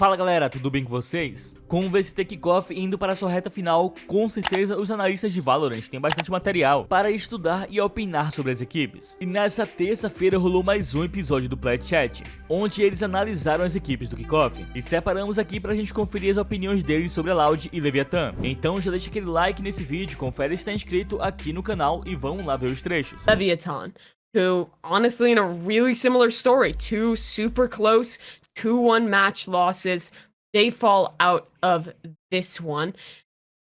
Fala galera, tudo bem com vocês? Com o VCT KICKOFF indo para sua reta final, com certeza os analistas de VALORANT têm bastante material para estudar e opinar sobre as equipes. E nessa terça-feira rolou mais um episódio do Play Chat, onde eles analisaram as equipes do KICKOFF. E separamos aqui pra gente conferir as opiniões deles sobre a Loud e Leviatan. Então já deixa aquele like nesse vídeo, confere se está inscrito aqui no canal e vamos lá ver os trechos. Leviatan, who honestly in a really similar story, two super close 2-1 match losses, they fall out of this one.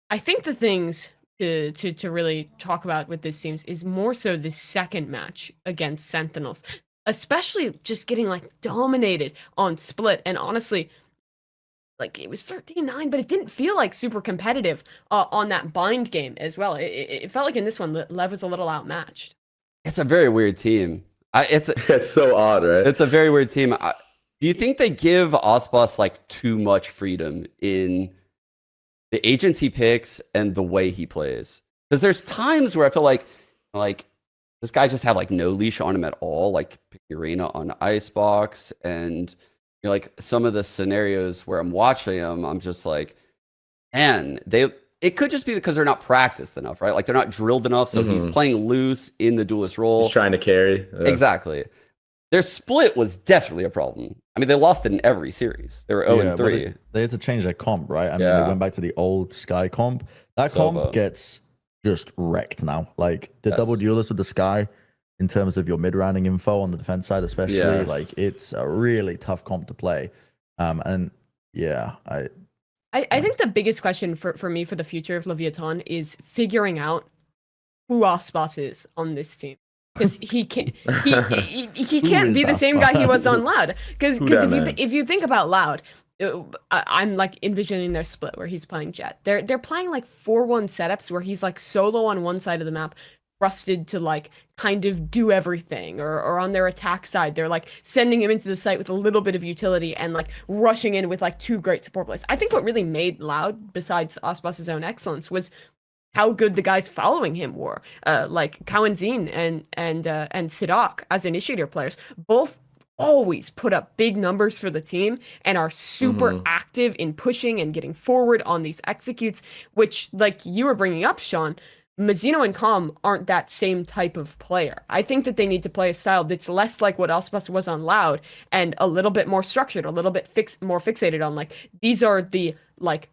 I think the things to really talk about with this teams is more so the second match against Sentinels, especially just getting like dominated on split. And honestly, like it was 13-9, but it didn't feel like super competitive on that bind game as well. It felt like in this one, Lev was a little outmatched. It's a very weird team. It's so odd, right? It's a very weird team. Do you think they give Osbus like too much freedom in the agents he picks and the way he plays? Because there's times where I feel like this guy just had like no leash on him at all, like picking Arena on Icebox, and you know, like some of the scenarios where I'm watching him, I'm just like, man, it could just be because they're not practiced enough, right? Like they're not drilled enough, so he's playing loose in the duelist role. He's trying to carry. Exactly. Their split was definitely a problem. I mean, they lost it in every series. They were 0-3. They had to change their comp, right? I mean, they went back to the old Sky comp. That comp gets just wrecked now. Like, the double duelist with the Sky, in terms of your mid-rounding info on the defense side especially, like, it's a really tough comp to play. And, yeah, I think the biggest question for me for the future of Leviatan is figuring out who Osbus is on this team. Because he can't be the same guy he was on Loud. Because if you think about Loud, I'm like envisioning their split where he's playing Jet. They're playing like 4-1 setups where he's like solo on one side of the map, trusted to like kind of do everything, or on their attack side they're like sending him into the site with a little bit of utility and like rushing in with like two great support plays. I think what really made Loud, besides Osbus's own excellence, was how good the guys following him were, like Kawenzine and SAADHAK as initiator players. Both always put up big numbers for the team and are super active in pushing and getting forward on these executes, which, like you were bringing up, Sean, Mazzino and Com aren't that same type of player. I think that they need to play a style that's less like what Osbus was on Loud and a little bit more structured, a little bit more fixated on like, these are the like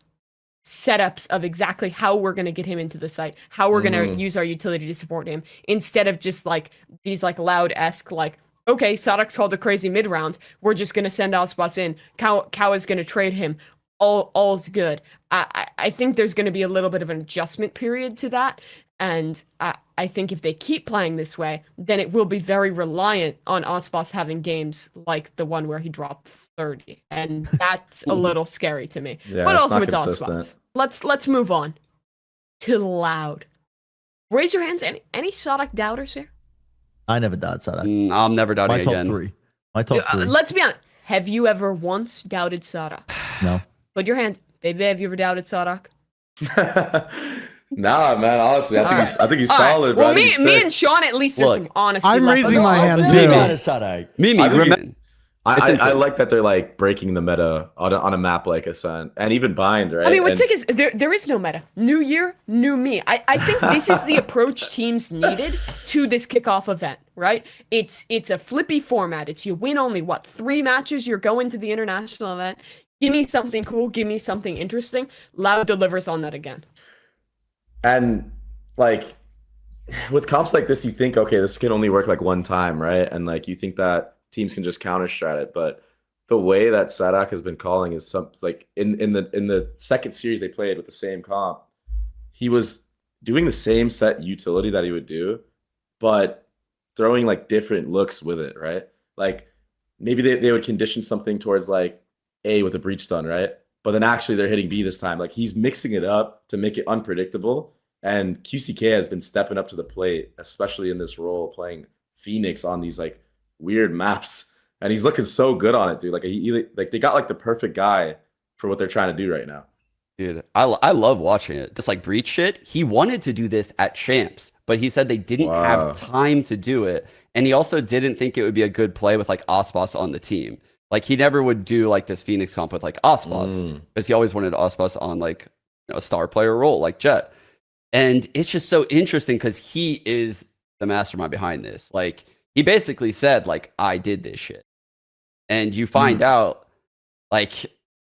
setups of exactly how we're going to get him into the site, how we're going to use our utility to support him, instead of just like these like Loud-esque like, okay, SAADHAK's called a crazy mid round, we're just going to send Osbus in, Cow is going to trade him, all's good. I think there's going to be a little bit of an adjustment period to that, and I think if they keep playing this way, then it will be very reliant on Osbus having games like the one where he dropped 30, and that's a little scary to me. Yeah, but also it's Osbus. Let's move on to Loud. Raise your hands. Any SAADHAK doubters here? I never doubted SAADHAK. I'm never doubting again. My top three. Let's be honest. Have you ever once doubted SAADHAK? No. Put your hand. Baby, have you ever doubted SAADHAk? Nah, man. Honestly, I think he's solid. Well, bro. me and Sean, at least there's some honesty. I'm raising my hand too. I like that they're like breaking the meta on a map like Ascent and even Bind, right? I mean, what's sick is there is no meta. New year, new me. I think this is the approach teams needed to this kickoff event, right? It's a flippy format. It's you win only 3 matches. You're going to the international event. Give me something cool. Give me something interesting. Loud delivers on that again. And like with comps like this, you think, okay, this can only work like one time, right? And like you think that teams can just counter strat it, but the way that SAADHAK has been calling is something like in the second series they played with the same comp, he was doing the same set utility that he would do, but throwing like different looks with it, right? Like maybe they would condition something towards like A with a breach stun, right? But then actually they're hitting B this time. Like he's mixing it up to make it unpredictable. And QCK has been stepping up to the plate, especially in this role, playing Phoenix on these like weird maps, and he's looking so good on it, dude. Like they got like the perfect guy for what they're trying to do right now. Dude, I love watching it. Just like Breach shit, he wanted to do this at Champs, but he said they didn't have time to do it, and he also didn't think it would be a good play with like Osbus on the team. Like he never would do like this Phoenix comp with like Ospas because he always wanted Ospas on like a star player role like Jet. And it's just so interesting because he is the mastermind behind this. Like he basically said like, I did this shit. And you find out like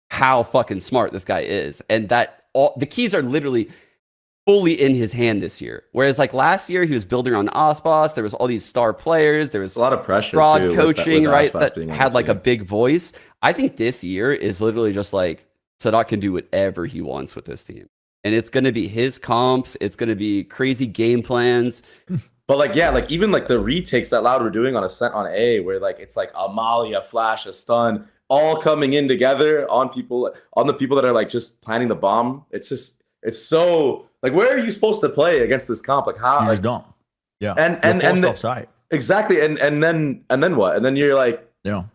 how fucking smart this guy is. And that all the keys are literally fully in his hand this year. Whereas like last year he was building on Ospas. There was all these star players. There was a lot of pressure, broad too, coaching, with right? Ospas That had like a big voice. I think this year is literally just like SAADHAK can do whatever he wants with this team. And it's going to be his comps. It's going to be crazy game plans. But like, yeah, like even like the retakes that Loud were doing on Ascent on A, where like it's like a molly, a flash, a stun, all coming in together on the people that are like just planning the bomb. It's so like, where are you supposed to play against this comp? Like how? You like, don't. Yeah. And offside. Exactly. And then what? And then you're like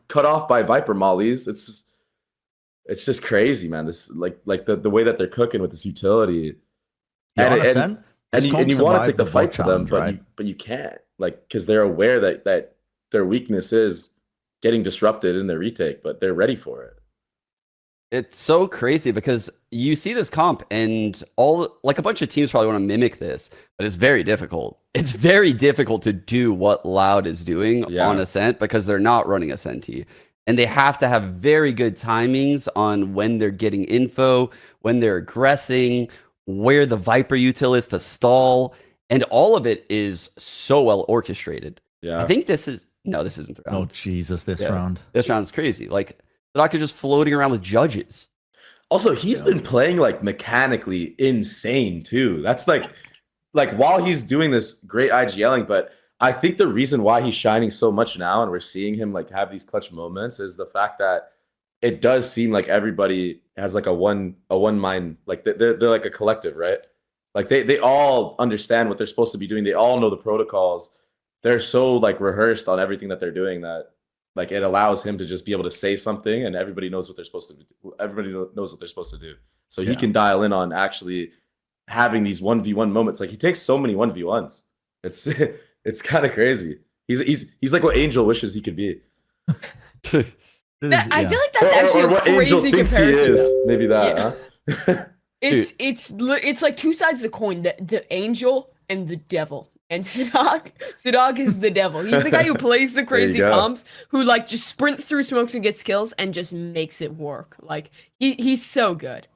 cut off by Viper mollies. It's just crazy, man. This like the way that they're cooking with this utility. Yeah, and you want to take the fight to them, right? but you can't, like, because they're aware that their weakness is getting disrupted in their retake, but they're ready for it. It's so crazy because you see this comp and all like a bunch of teams probably want to mimic this, but it's very difficult. It's very difficult to do what Loud is doing on Ascent because they're not running Ascent T. And they have to have very good timings on when they're getting info, when they're aggressing, where the Viper util is to stall. And all of it is so well orchestrated. Yeah. I think this isn't the round. Oh, Jesus, this round. This round's crazy. Like, SAADHAK is just floating around with judges. Also, he's been playing like mechanically insane too. That's like while he's doing this great IGLing, but I think the reason why he's shining so much now and we're seeing him like have these clutch moments is the fact that it does seem like everybody has like a one mind, like they're like a collective, right? Like they all understand what they're supposed to be doing. They all know the protocols. They're so like rehearsed on everything that they're doing that like it allows him to just be able to say something and everybody knows what they're supposed to do. Everybody knows what they're supposed to do. So he can dial in on actually having these 1v1 moments. Like he takes so many 1v1s. It's kind of crazy. He's like what Angel wishes he could be. I feel like that's actually or a crazy comparison. He is. Maybe that. Huh? It's like two sides of the coin. The angel and the devil. And SAADHAK is the devil. He's the guy who plays the crazy comps, who like just sprints through smokes and gets kills and just makes it work. Like he's so good.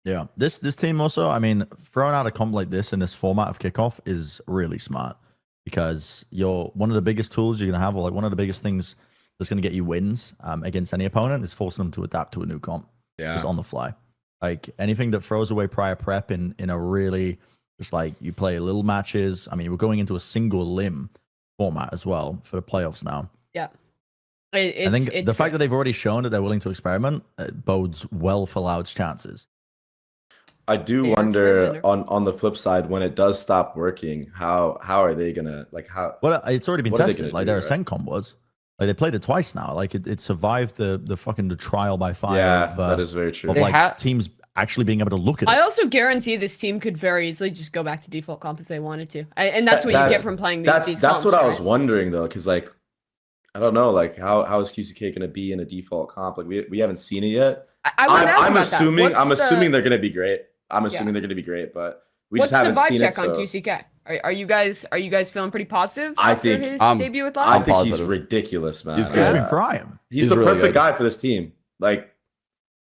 Yeah, this team also, I mean, throwing out a comp like this in this format of kickoff is really smart because one of the biggest tools you're gonna have, or like one of the biggest things that's gonna get you wins against any opponent, is forcing them to adapt to a new comp, just on the fly. Like anything that throws away prior prep in a really just like you play little matches. I mean, we're going into a single limb format as well for the playoffs now. Yeah. I think the fact that they've already shown that they're willing to experiment bodes well for Loud's chances. I do wonder on the flip side, when it does stop working, how are they gonna Well, it's already been tested. Like their Ascent comp was. Like they played it twice now. Like it survived the trial by fire. Yeah, that is very true. Of like teams actually being able to look at it. I also guarantee this team could very easily just go back to default comp if they wanted to. And that's what you get from playing these comps. That's what I was wondering though, because like I don't know, like how is QCK gonna be in a default comp? Like we haven't seen it yet. I'm assuming they're gonna be great. I'm assuming they're gonna be great, but we just haven't seen it. What's the vibe check on QCK? Are you guys feeling pretty positive? I think his debut with Live? I think he's ridiculous, man. He's good. He's the really perfect guy for this team. Like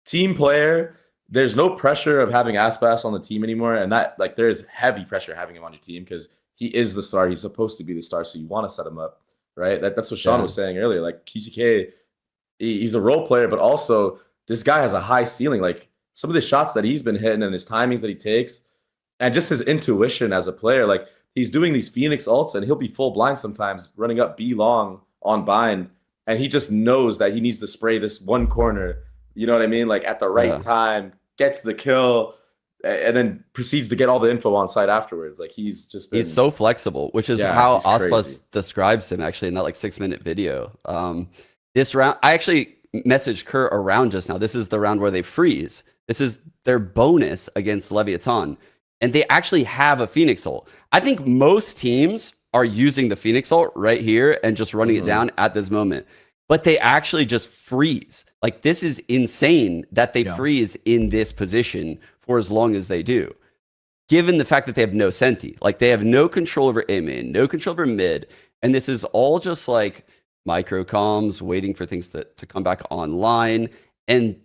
team player. There's no pressure of having Aspas on the team anymore, and that like there is heavy pressure having him on your team because he is the star. He's supposed to be the star, so you want to set him up, right? That's what Sean was saying earlier. Like QCK, he's a role player, but also this guy has a high ceiling. Like some of the shots that he's been hitting and his timings that he takes, and just his intuition as a player. Like he's doing these Phoenix ults, and he'll be full blind sometimes, running up B long on bind, and he just knows that he needs to spray this one corner. You know what I mean? Like at the right time. Gets the kill and then proceeds to get all the info on site afterwards. Like he's so flexible, which is how Aspas describes him actually in that like 6-minute video. This round, I actually messaged Kurt around just now. This is the round where they freeze. This is their bonus against Leviatan, and they actually have a Phoenix ult. I think most teams are using the Phoenix ult right here and just running it down at this moment. but they actually just freeze. Like, this is insane that they freeze in this position for as long as they do, given the fact that they have no senti. Like, they have no control over A main, no control over mid, and this is all just like micro comms waiting for things to come back online, and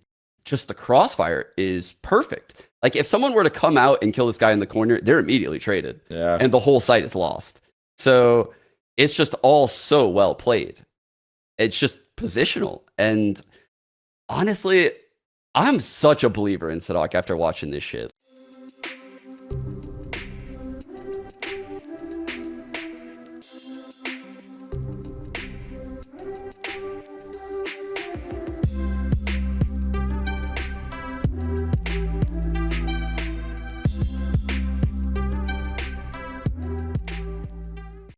just the crossfire is perfect. Like, if someone were to come out and kill this guy in the corner, they're immediately traded, and the whole site is lost. So it's just all so well played. It's just positional. And honestly, I'm such a believer in SAADHAK after watching this shit.